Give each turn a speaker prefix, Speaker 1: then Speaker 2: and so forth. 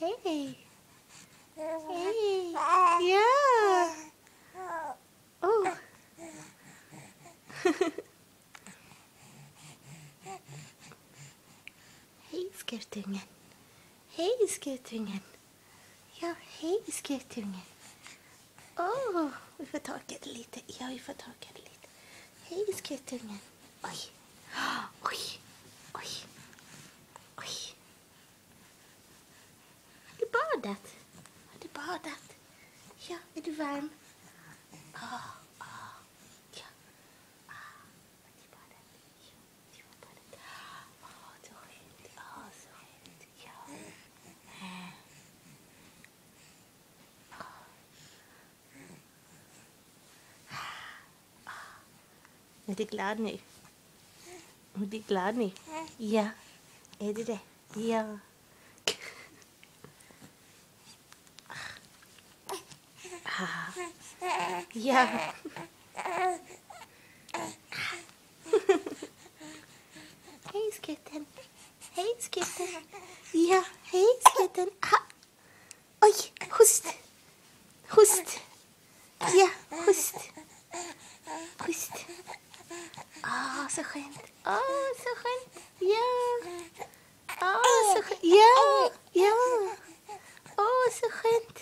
Speaker 1: Hej. Hej. Ja. Oh. Hej, skutungen. Hej, skutungen. Ja, hej, skutungen. Vi får torka det lite. Ja, vi får torka det lite. Hej, skutungen. Oj. Oj. Oj. Oj. Har du badat? Har du badat? Ja, är du varm? Ja. Du badat. Ja, du har badat. Så skönt. Så skönt. Ja. Är du glad nu? Är du glad nu? Ja. Är du det? Ja. Ja. Hej, skutten. Hej, skutten. Ja, hej, skutten. Oj, host. Host. Ja, host. Host. Så skönt. Så skönt. Ja. Så skönt. Ja. Ja. Så skönt.